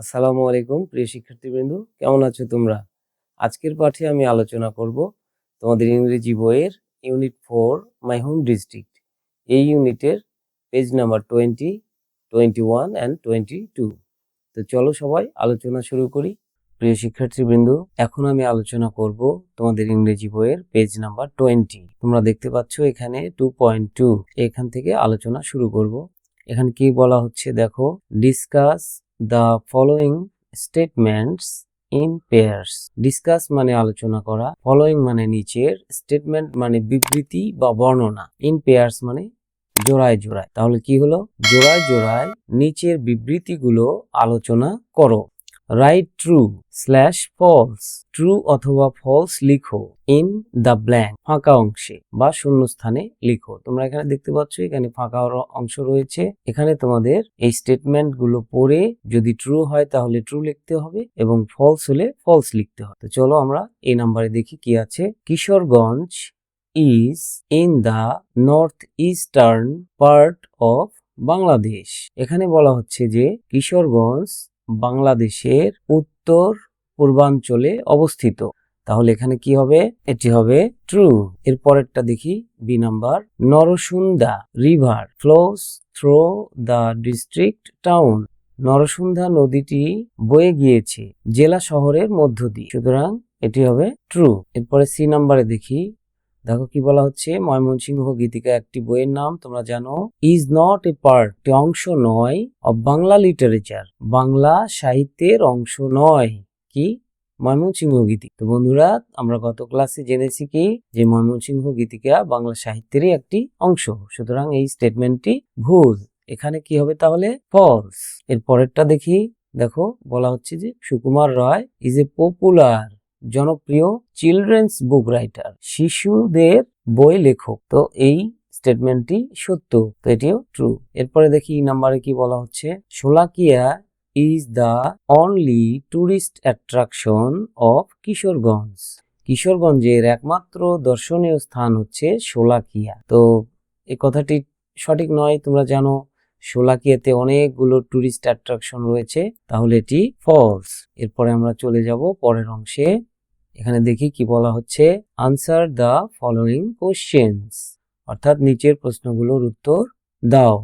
আসসালামু আলাইকুম প্রিয় শিক্ষার্থীবৃন্দ, কেমন আছো তোমরা? আজকের পাঠে আমি আলোচনা করব তোমাদের ইংরেজি বইয়ের ইউনিট 4 মাই হোম ডিস্ট্রিক্ট এই ইউনিটের পেজ নাম্বার 20, 21 অ্যান্ড 22। তো চলো সবাই আলোচনা শুরু করি। প্রিয় শিক্ষার্থীবৃন্দ, এখন আমি আলোচনা করব তোমাদের ইংরেজি বইয়ের পেজ নাম্বার 20। তোমরা দেখতে পাচ্ছ এখানে 2.2, এখান থেকে আলোচনা শুরু করব। এখানে কি বলা হচ্ছে দেখো, discuss the following statements in pairs. Discuss মানে আলোচনা করা, ফলোইং মানে নিচের, স্টেটমেন্ট মানে বিবৃতি বা বর্ণনা, ইন পেয়ার্স মানে জোড়ায় জোড়ায়। তাহলে কি হলো, জোড়ায় জোড়ায় নিচের বিবৃতিগুলো আলোচনা করো। Write true slash false, true অথবা ফলস লিখো ইন দ্য ব্ল্যাঙ্ক, ফাঁকা অংশে বা শূন্য স্থানে লিখো। তোমরা এখানে দেখতে পাচ্ছ এখানে ফাঁকা অংশ রয়েছে। এখানে তোমাদের এই স্টেটমেন্ট গুলো পড়ে যদি ট্রু হয় তাহলে ট্রু লিখতে হবে এবং ফলস হলে ফলস লিখতে হবে। তো চলো আমরা এই নাম্বারে দেখি কি আছে। Kishoreganj is in the north eastern part of Bangladesh. এখানে বলা হচ্ছে যে কিশোরগঞ্জ বাংলাদেশের উত্তর পূর্বাঞ্চলে অবস্থিত। তাহলে এখানে কি হবে, এটি হবে ট্রু। এর পরেরটা দেখি, B number. Narsunda river flows through the district town. Narsunda নদীটি বয়ে গিয়েছে জেলা শহরের মধ্য দিয়ে, সুতরাং এটি হবে ট্রু। এরপরে সি নাম্বারে দেখি, দেখো কি বলা হচ্ছে, ময়মনসিংহ গীতিকা একটি বইয়ের নাম, তোমরা জানো। ইজ নট এ পার্ট, অংশ নয়, অব বাংলা লিটারেচার, বাংলা সাহিত্যের অংশ নয়। কি, ময়মনসিংহ গীতিকা। তো বন্ধুরা, আমরা গত ক্লাসে জেনেছি কি, যে ময়মনসিংহ গীতিকা বাংলা সাহিত্যেরই একটি অংশ, সুতরাং এই স্টেটমেন্টটি ভুল। এখানে কি হবে তাহলে, ফলস। এর পরেরটা দেখি, দেখো বলা হচ্ছে যে Sukumar Ray is a popular, জনপ্রিয় চিলড্রেন্স বুক রাইটার, শিশুদের বই লেখক। তো এই স্টেটমেন্টটি সত্য, তো এটিও ট্রু। এরপরে দেখি নাম্বারে কি বলা হচ্ছে, Sholakia is the only tourist attraction of Kishoreganj. কিশোরগঞ্জের একমাত্র দর্শনীয় স্থান হচ্ছে শোলাকিয়া। তো এই কথাটি সঠিক নয়, তোমরা জানো শোলাকিয়াতে অনেকগুলো টুরিস্ট অ্যাট্রাকশন রয়েছে, তাহলে এটি ফলস। এরপরে আমরা চলে যাব পরের অংশে। এখানে দেখি কি বলা হচ্ছে, আনসার দ্য ফলোইং কোশ্চেন্স, অর্থাৎ নিচের প্রশ্নগুলোর উত্তর দাও।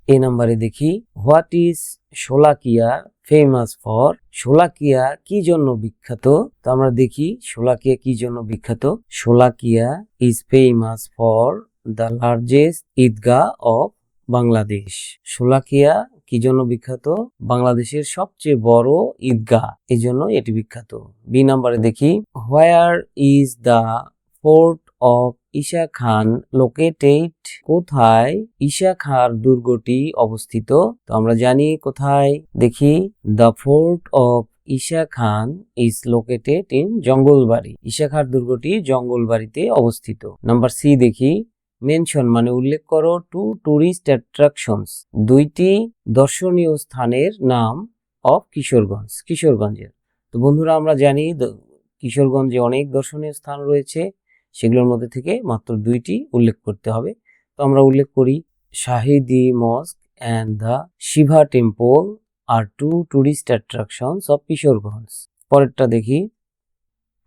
এই নাম্বারে দেখি, what is Sholakia famous for. Sholakia কি জন্য বিখ্যাত? তো আমরা দেখি শোলাকিয়া কি জন্য বিখ্যাত। Sholakia is famous for the largest Eidgah of Bangladesh. Sholakia কি জন্য বিখ্যাত? বাংলাদেশের সবচেয়ে বড় ঈদগাহ, এই জন্য এটি বিখ্যাত। বি নাম্বারে দেখি, where is the fort of Isha Khan located. কোথায় ঈশা খান দুর্গটি অবস্থিত? তো আমরা জানি কোথায়, দেখি the fort of Isha Khan is located in Jangalbari. Isa Khan দুর্গটি জঙ্গলবাড়িতে অবস্থিত। নাম্বার সি দেখি, মেনশন মানে উল্লেখ করো টু টুরিস্ট অ্যাট্রাকশনস, দুইটি দর্শনীয় স্থানের নাম অফ কিশোরগঞ্জ, কিশোরগঞ্জের। তো বন্ধুরা, আমরা জানি কিশোরগঞ্জে অনেক দর্শনীয় স্থান রয়েছে, সেগুলোর মধ্যে থেকে মাত্র দুইটি উল্লেখ করতে হবে। তো আমরা উল্লেখ করি, Shahidi mosque and the Shiva temple are two tourist attractions of Kishoreganj. পরেরটা দেখি,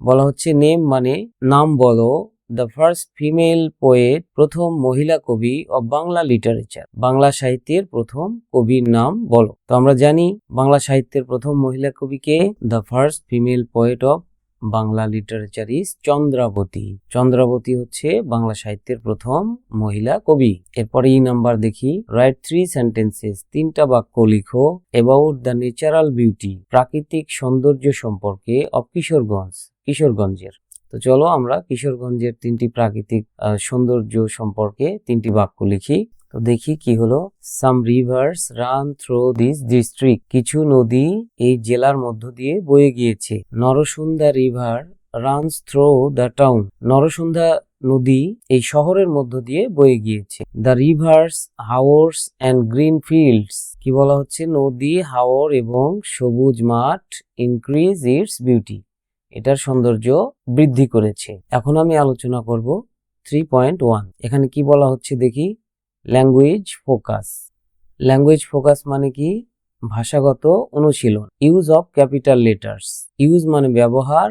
বলা হচ্ছে নেম মানে নাম বলো, দ্য ফার্স্ট ফিমেল পোয়েট, প্রথম মহিলা কবি অব বাংলা লিটারেচার, বাংলা সাহিত্যের প্রথম কবির নাম বলো। তো আমরা জানি বাংলা সাহিত্যের প্রথম মহিলা কবিকে, the first female poet of Bangla literature is Chandrabati. Chandrabati হচ্ছে বাংলা সাহিত্যের প্রথম মহিলা কবি। এরপরে ই নাম্বার দেখি, রাইট 3 সেন্টেন্সেস, তিনটা বাক্য লিখো অ্যাবাউট দ্য ন্যাচারাল বিউটি, প্রাকৃতিক সৌন্দর্য সম্পর্কে অফ কিশোরগঞ্জ, কিশোরগঞ্জের। তো চলো আমরা কিশোরগঞ্জের তিনটি প্রাকৃতিক সৌন্দর্য সম্পর্কে তিনটি বাক্য লিখি। তো দেখি কি হলো, some rivers run through this district, কিছু নদী এই জেলার মধ্য দিয়ে বয়ে গিয়েছে। Narasunda river runs through the town, Narasunda নদী এই শহরের মধ্য দিয়ে বয়ে গিয়েছে। The rivers haors and green fields, কি বলা হচ্ছে, নদী হাওর এবং সবুজ মাঠ ইনক্রিজ ইটস বিউটি, এটার সৌন্দর্য বৃদ্ধি করেছে। এখন আমি আলোচনা করব 3.1। এখানে কি বলা হচ্ছে দেখি, ল্যাঙ্গুয়েজ ফোকাস। ল্যাঙ্গুয়েজ ফোকাস মানে কি, ভাষাগত অনুশীলন। Use of capital letters. Use মানে ব্যবহার,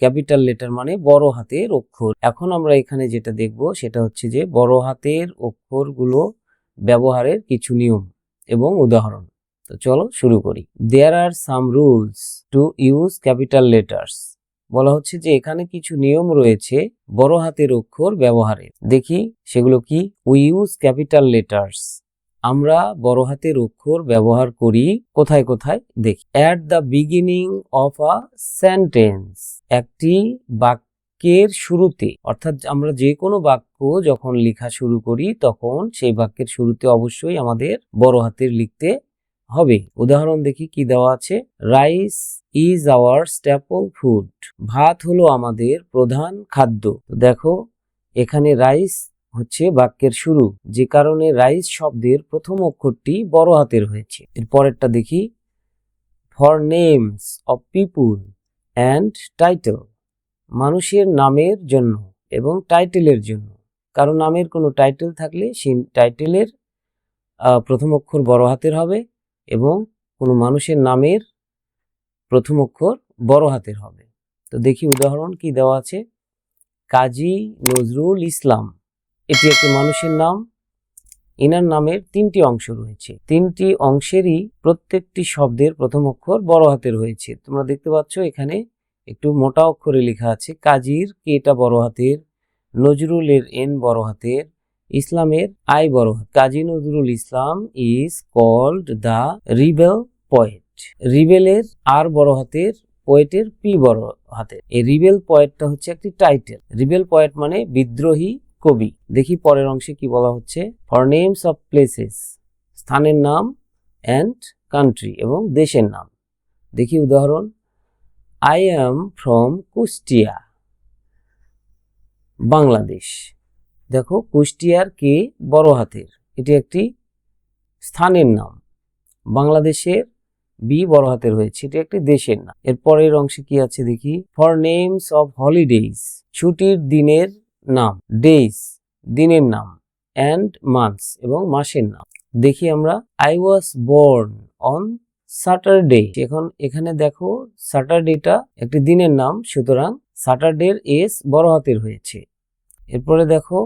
ক্যাপিটাল লেটার মানে বড় হাতের অক্ষর। এখন আমরা এখানে যেটা দেখব সেটা হচ্ছে যে বড় হাতের অক্ষরগুলো ব্যবহারের কিছু নিয়ম এবং উদাহরণ। তো চলো শুরু করি। There are some rules to use capital letters. বলা হচ্ছে যে এখানে কিছু নিয়ম রয়েছে বড় হাতের অক্ষর ব্যবহারের। দেখি সেগুলো কি। We use capital letters. আমরা বড় হাতের অক্ষর ব্যবহার করি কোথায় কোথায় দেখি। At the beginning of a sentence. একটি বাক্যের শুরুতে, অর্থাৎ আমরা যে কোনো বাক্য যখন লেখা শুরু করি তখন সেই বাক্যের শুরুতে অবশ্যই আমাদের বড় হাতের লিখতে হবে। উদাহরণ দেখি কি দেওয়া আছে। Rice is our staple food. ভাত হলো আমাদের প্রধান খাদ্য। দেখো এখানে রাইস হচ্ছে বাক্যের শুরু, যে কারণে রাইস শব্দের প্রথম অক্ষরটি বড় হাতের হয়েছে। এর পরেরটা দেখি। For names of people and title. মানুষের নামের জন্য এবং টাইটেলের জন্য। কারণ নামের কোনো টাইটেল থাকলে সেই টাইটেলের প্রথম অক্ষর বড় হাতের হবে এবং কোনো মানুষের নামের প্রথম অক্ষর বড় হাতের হবে। তো দেখি উদাহরণ কি দেওয়া আছে। কাজী নজরুল ইসলাম, এটি একটি মানুষের নাম। ইনার নামের তিনটি অংশ রয়েছে, তিনটি অংশেরই প্রত্যেকটি শব্দের প্রথম অক্ষর বড় হাতের হয়েছে। তোমরা দেখতে পাচ্ছ এখানে একটু মোটা অক্ষরে লেখা আছে। কাজীর কেটা বড় হাতের, নজরুলের এন বড় হাতের, ইসলামের আই বড় হাত। Kazi Nazrul Islam is called the rebel poet. রিবেলের আর বড় হাতের, পোয়েটের পি বড় হাতের। এই রিবেল পয়েটটা হচ্ছে একটি টাইটেল। রিবেল পয়েট মানে বিদ্রোহী কবি। দেখি পরের অংশে কি বলা হচ্ছে। For names of places. স্থানের নাম, অ্যান্ড কান্ট্রি এবং দেশের নাম। দেখি উদাহরণ। I am from Kushtia, Bangladesh. দেখো কুষ্টিয়ার কে বড় হাতের, এটি একটি স্থানের নাম। বাংলাদেশের বি বড় হাতের হয়েছে, এটি একটি দেশের নাম। এর পরের অংশে কি আছে দেখি। For names of holidays. ছুটির দিনের নাম, ডেইজ দিনের নাম, অ্যান্ড মান্থস এবং মাসের নাম। দেখি আমরা। I was born on Saturday. এখন এখানে দেখো স্যাটারডেটা একটি দিনের নাম, সুতরাং স্যাটারডের এস বড় হাতের হয়েছে। এরপরে দেখো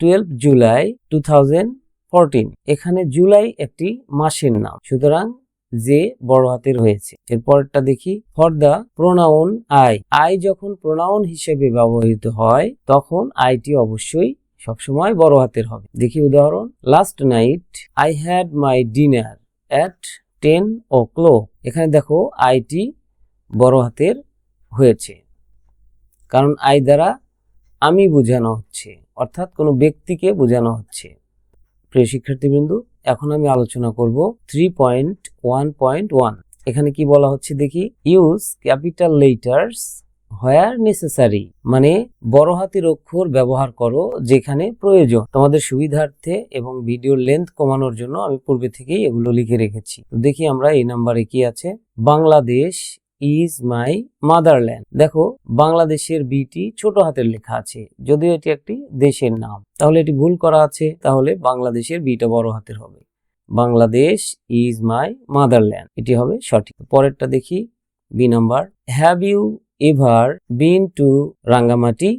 12 জুলাই 2014। এখানে জুলাই একটি মাসের নাম, সুতরাং যে বড় হাতের হয়েছে। এরপরটা দেখি। For the pronoun I. I যখন প্রোনাউন হিসেবে ব্যবহৃত হয় তখন আইটি অবশ্যই সবসময় বড় হাতের হবে। দেখি উদাহরণ। Last night I had my dinner at 10 o'clock। এখানে দেখো আইটি বড় হাতের হয়েছে, কারণ আই দ্বারা আমি বোঝানো হচ্ছে, অর্থাৎ কোনো ব্যক্তিকে বোঝানো হচ্ছে। প্রিয় শিক্ষার্থীবৃন্দ, এখন আমি আলোচনা করব 3.1.1। এখানে কি বলা হচ্ছে দেখি। Use capital letters where necessary. মানে বড় হাতের অক্ষর ব্যবহার করো যেখানে প্রয়োজন। তোমাদের সুবিধার্থে এবং ভিডিওর লেন্থ কমানোর জন্য আমি পূর্বে থেকেই এগুলো লিখে রেখেছি। তো দেখি আমরা এই নাম্বারে কি আছে। Bangladesh is my motherland. দেখো বাংলাদেশের বিটি ছোট হাতের লেখা আছে, যদিও এটি একটি দেশের নাম, তাহলে এটি ভুল করা আছে, তাহলে বাংলাদেশের বিটা বড় হাতের হবে। বাংলাদেশ ইজ মাই মাদারল্যান্ড, এটি হবে সঠিক। পরেরটা দেখি, B number. Have you ever been to Rangamati.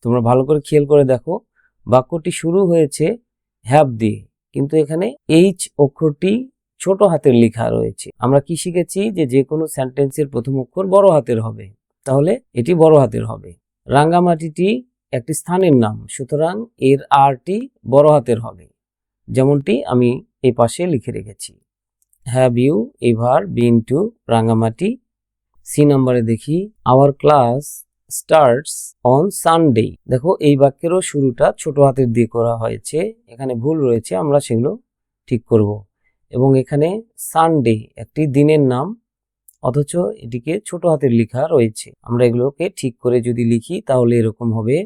তোমরা ভালো করে খেয়াল করে দেখো, বাক্যটি শুরু হয়েছে হ্যাভ দিয়ে, কিন্তু এখানে এইচ অক্ষরটি ছোট হাতের লেখা রয়েছে। আমরা কি শিখেছি যে কোনো সেন্টেন্সের প্রথম অক্ষর বড় হাতের হবে, তাহলে এটি বড় হাতের হবে। রাঙ্গামাটিটি একটি স্থানের নাম, সুতরাং এর আরটি বড় হাতের হবে, যেমনটি আমি এই পাশে লিখে রেখেছি। Have you ever been to Rangamati. C নাম্বারে দেখি। Our class starts on Sunday. দেখো এই বাক্যেরও শুরুটা ছোট হাতের দিয়ে করা হয়েছে, এখানে ভুল রয়েছে, আমরা সেগুলো ঠিক করব। এবং এখানে সানডে একটি দিনের নাম, অথচ এটিকে ছোট হাতের লেখা রয়েছে। আমরা এগুলোকে ঠিক করে যদি লিখি তাহলে এরকম হবে।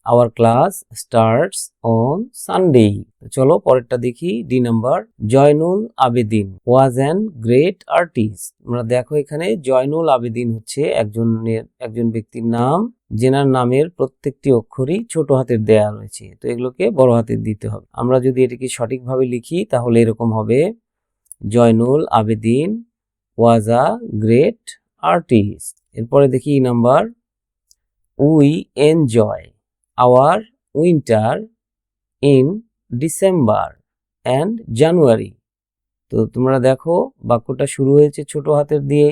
Our class starts on Sunday. চলো পরেরটা দেখি, D number. Zainul Abedin was an great artist. আমরা দেখো এখানে জয়নুল আবেদিন হচ্ছে একজন ব্যক্তির নাম, যেনার নামের প্রত্যেকটি অক্ষরই ছোট হাতের দেয়া রয়েছে, তো এগুলোকে বড় হাতের দিতে হবে। আমরা যদি এটিকে সঠিকভাবে লিখি তাহলে এরকম হবে। জয়নুল আবেদিন ওয়াজ আ গ্রেট আর্টিস্ট। এরপরে দেখি number, we enjoy our winter in December and January. তো তোমরা দেখো বাক্যটা শুরু হয়েছে ছোট হাতের দিয়ে,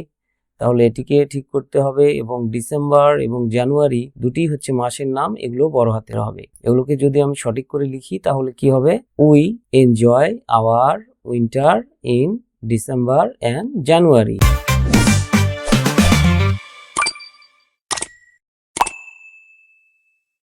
তাহলে এটিকে ঠিক করতে হবে। এবং ডিসেম্বর এবং জানুয়ারি দুটি হচ্ছে মাসের নাম, এগুলো বড় হাতের হবে। এগুলোকে যদি আমি সঠিক করে লিখি তাহলে কি হবে, we enjoy our winter in December and January.